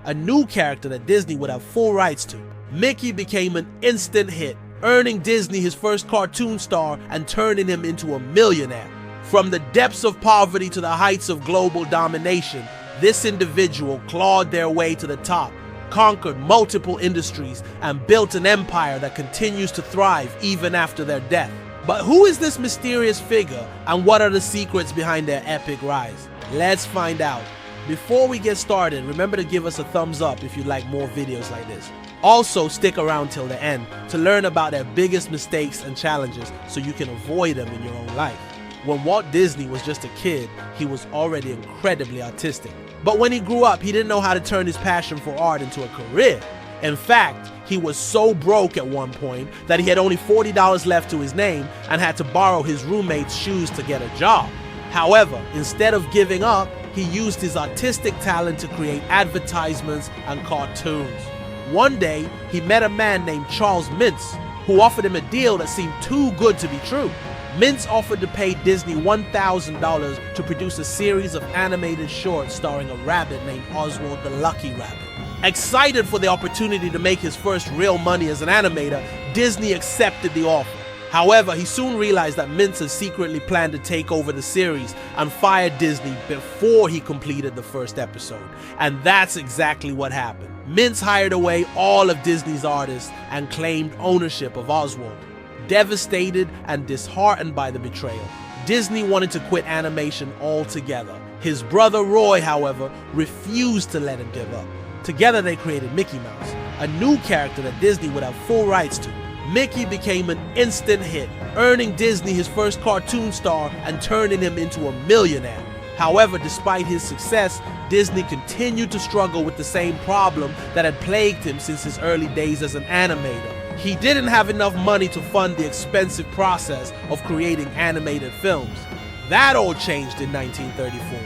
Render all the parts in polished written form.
a new character that Disney would have full rights to. Mickey became an instant hit, earning Disney his first cartoon star and turning him into a millionaire. From the depths of poverty to the heights of global domination, this individual clawed their way to the top, conquered multiple industries, and built an empire that continues to thrive even after their death. But who is this mysterious figure, and what are the secrets behind their epic rise? Let's find out. Before we get started, remember to give us a thumbs up if you'd like more videos like this. Also, stick around till the end to learn about their biggest mistakes and challenges so you can avoid them in your own life. When Walt Disney was just a kid, he was already incredibly artistic. But when he grew up, he didn't know how to turn his passion for art into a career. In fact, he was so broke at one point that he had only $40 left to his name and had to borrow his roommate's shoes to get a job. However, instead of giving up, he used his artistic talent to create advertisements and cartoons. One day, he met a man named Charles Mintz, who offered him a deal that seemed too good to be true. Mintz offered to pay Disney $1,000 to produce a series of animated shorts starring a rabbit named Oswald the Lucky Rabbit. Excited for the opportunity to make his first real money as an animator, Disney accepted the offer. However, he soon realized that Mintz had secretly planned to take over the series and fired Disney before he completed the first episode. And that's exactly what happened. Mintz hired away all of Disney's artists and claimed ownership of Oswald. Devastated and disheartened by the betrayal, Disney wanted to quit animation altogether. His brother Roy, however, refused to let him give up. Together they created Mickey Mouse, a new character that Disney would have full rights to. Mickey became an instant hit, earning Disney his first cartoon star and turning him into a millionaire. However, despite his success, Disney continued to struggle with the same problem that had plagued him since his early days as an animator. He didn't have enough money to fund the expensive process of creating animated films. That all changed in 1934.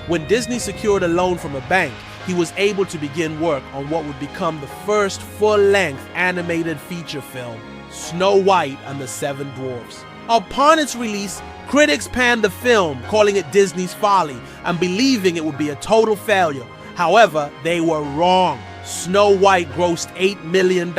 When Disney secured a loan from a bank, he was able to begin work on what would become the first full-length animated feature film, Snow White and the Seven Dwarfs. Upon its release, critics panned the film, calling it Disney's folly and believing it would be a total failure. However, they were wrong. Snow White grossed $8 million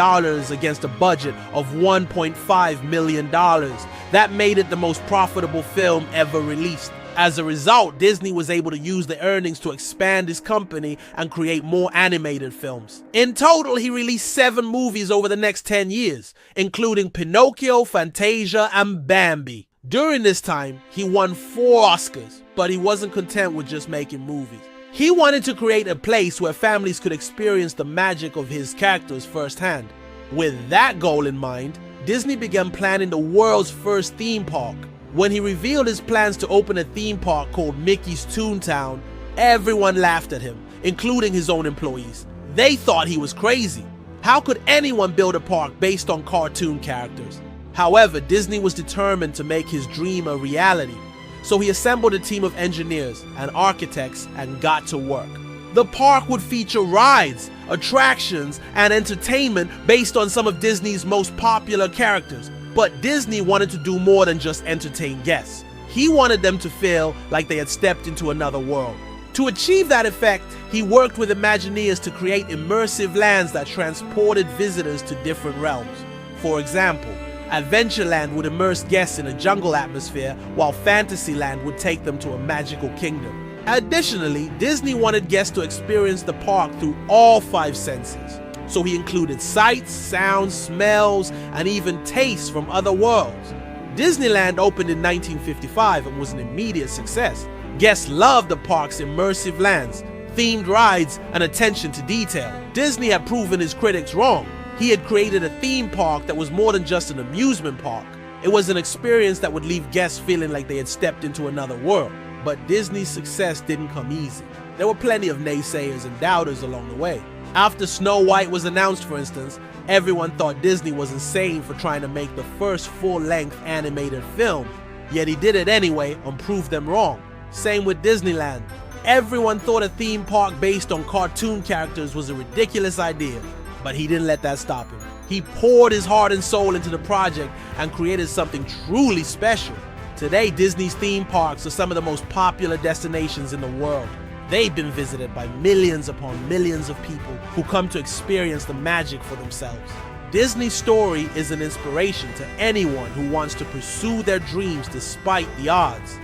against a budget of $1.5 million. That made it the most profitable film ever released. As a result, Disney was able to use the earnings to expand his company and create more animated films. In total, he released 7 movies over the next 10 years, including Pinocchio, Fantasia, and Bambi. During this time, he won 4 Oscars, but he wasn't content with just making movies. He wanted to create a place where families could experience the magic of his characters firsthand. With that goal in mind, Disney began planning the world's first theme park. When he revealed his plans to open a theme park called Mickey's Toontown, everyone laughed at him, including his own employees. They thought he was crazy. How could anyone build a park based on cartoon characters? However, Disney was determined to make his dream a reality. So he assembled a team of engineers and architects and got to work. The park would feature rides, attractions, and entertainment based on some of Disney's most popular characters. But Disney wanted to do more than just entertain guests. He wanted them to feel like they had stepped into another world. To achieve that effect, he worked with Imagineers to create immersive lands that transported visitors to different realms. For example, Adventureland would immerse guests in a jungle atmosphere, while Fantasyland would take them to a magical kingdom. Additionally, Disney wanted guests to experience the park through all 5 senses. So he included sights, sounds, smells, and even tastes from other worlds. Disneyland opened in 1955 and was an immediate success. Guests loved the park's immersive lands, themed rides, and attention to detail. Disney had proven his critics wrong. He had created a theme park that was more than just an amusement park. It was an experience that would leave guests feeling like they had stepped into another world. But Disney's success didn't come easy. There were plenty of naysayers and doubters along the way. After Snow White was announced, for instance, everyone thought Disney was insane for trying to make the first full-length animated film. Yet he did it anyway and proved them wrong. Same with Disneyland. Everyone thought a theme park based on cartoon characters was a ridiculous idea, but he didn't let that stop him. He poured his heart and soul into the project and created something truly special. Today, Disney's theme parks are some of the most popular destinations in the world. They've been visited by millions upon millions of people who come to experience the magic for themselves. Disney's story is an inspiration to anyone who wants to pursue their dreams despite the odds.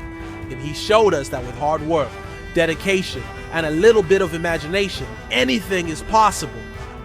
And he showed us that with hard work, dedication, and a little bit of imagination, anything is possible.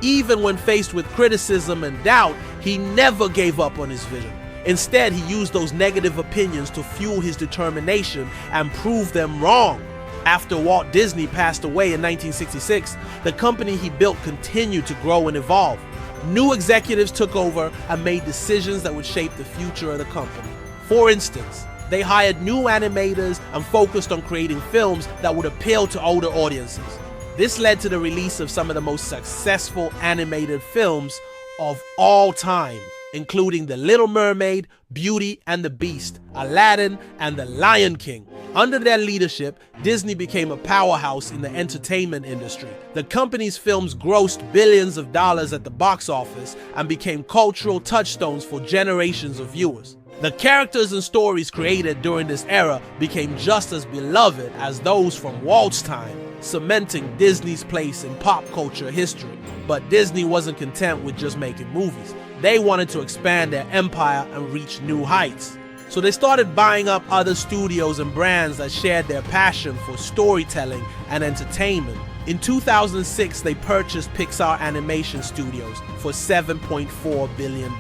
Even when faced with criticism and doubt, he never gave up on his vision. Instead, he used those negative opinions to fuel his determination and prove them wrong. After Walt Disney passed away in 1966, the company he built continued to grow and evolve. New executives took over and made decisions that would shape the future of the company. For instance, they hired new animators and focused on creating films that would appeal to older audiences. This led to the release of some of the most successful animated films of all time, including The Little Mermaid, Beauty and the Beast, Aladdin, and The Lion King. Under their leadership, Disney became a powerhouse in the entertainment industry. The company's films grossed billions of dollars at the box office and became cultural touchstones for generations of viewers. The characters and stories created during this era became just as beloved as those from Walt's time, cementing Disney's place in pop culture history. But Disney wasn't content with just making movies. They wanted to expand their empire and reach new heights. So they started buying up other studios and brands that shared their passion for storytelling and entertainment. In 2006, they purchased Pixar Animation Studios for $7.4 billion.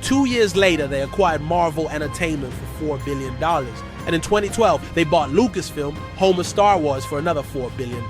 2 years later, they acquired Marvel Entertainment for $4 billion. And in 2012, they bought Lucasfilm, home of Star Wars, for another $4 billion.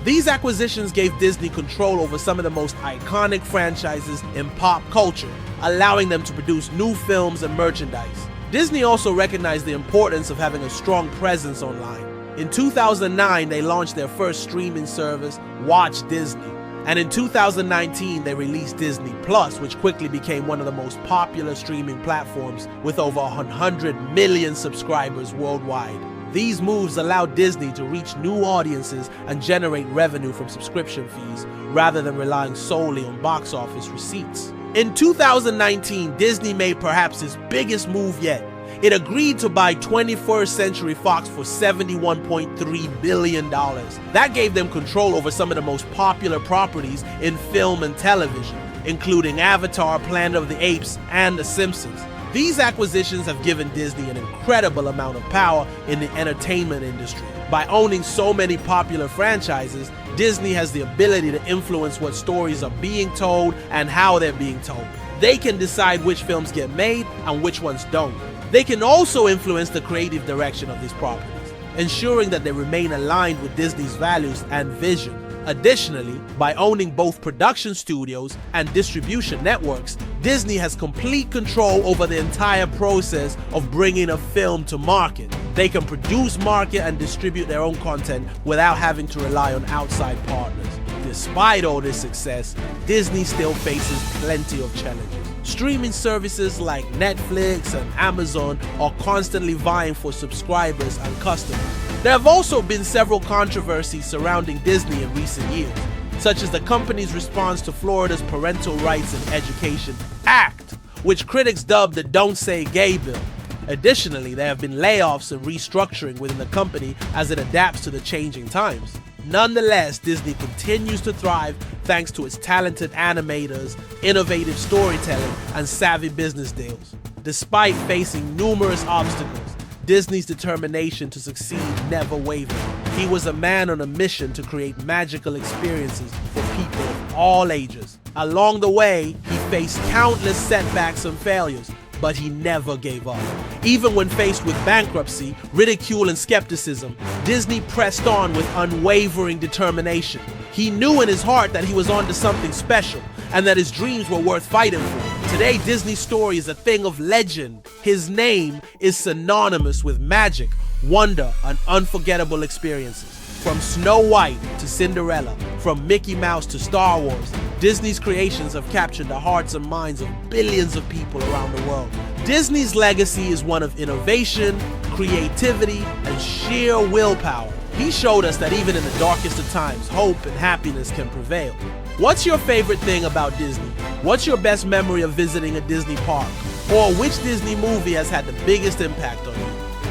These acquisitions gave Disney control over some of the most iconic franchises in pop culture, allowing them to produce new films and merchandise. Disney also recognized the importance of having a strong presence online. In 2009, they launched their first streaming service, Watch Disney. And in 2019, they released DisneyPlus, which quickly became one of the most popular streaming platforms with over 100 million subscribers worldwide. These moves allowed Disney to reach new audiences and generate revenue from subscription fees, rather than relying solely on box office receipts. In 2019, Disney made perhaps its biggest move yet. It agreed to buy 21st Century Fox for $71.3 billion. That gave them control over some of the most popular properties in film and television, including Avatar, Planet of the Apes, and The Simpsons. These acquisitions have given Disney an incredible amount of power in the entertainment industry. By owning so many popular franchises, Disney has the ability to influence what stories are being told and how they're being told. They can decide which films get made and which ones don't. They can also influence the creative direction of these properties, ensuring that they remain aligned with Disney's values and vision. Additionally, by owning both production studios and distribution networks, Disney has complete control over the entire process of bringing a film to market. They can produce, market, and distribute their own content without having to rely on outside partners. Despite all this success, Disney still faces plenty of challenges. Streaming services like Netflix and Amazon are constantly vying for subscribers and customers. There have also been several controversies surrounding Disney in recent years, such as the company's response to Florida's Parental Rights and Education Act, which critics dubbed the Don't Say Gay bill. Additionally, there have been layoffs and restructuring within the company as it adapts to the changing times. Nonetheless, Disney continues to thrive thanks to its talented animators, innovative storytelling, and savvy business deals. Despite facing numerous obstacles, Disney's determination to succeed never wavered. He was a man on a mission to create magical experiences for people of all ages. Along the way, he faced countless setbacks and failures, but he never gave up. Even when faced with bankruptcy, ridicule, and skepticism, Disney pressed on with unwavering determination. He knew in his heart that he was onto something special and that his dreams were worth fighting for. Today, Disney's story is a thing of legend. His name is synonymous with magic, wonder, and unforgettable experiences. From Snow White to Cinderella, from Mickey Mouse to Star Wars, Disney's creations have captured the hearts and minds of billions of people around the world. Disney's legacy is one of innovation, creativity, and sheer willpower. He showed us that even in the darkest of times, hope and happiness can prevail. What's your favorite thing about Disney? What's your best memory of visiting a Disney park? Or which Disney movie has had the biggest impact on you?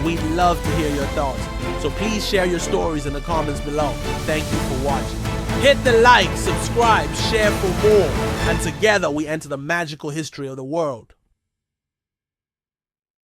We'd love to hear your thoughts. So please share your stories in the comments below. Thank you for watching. Hit the like, subscribe, share for more, and together we enter the magical history of the world.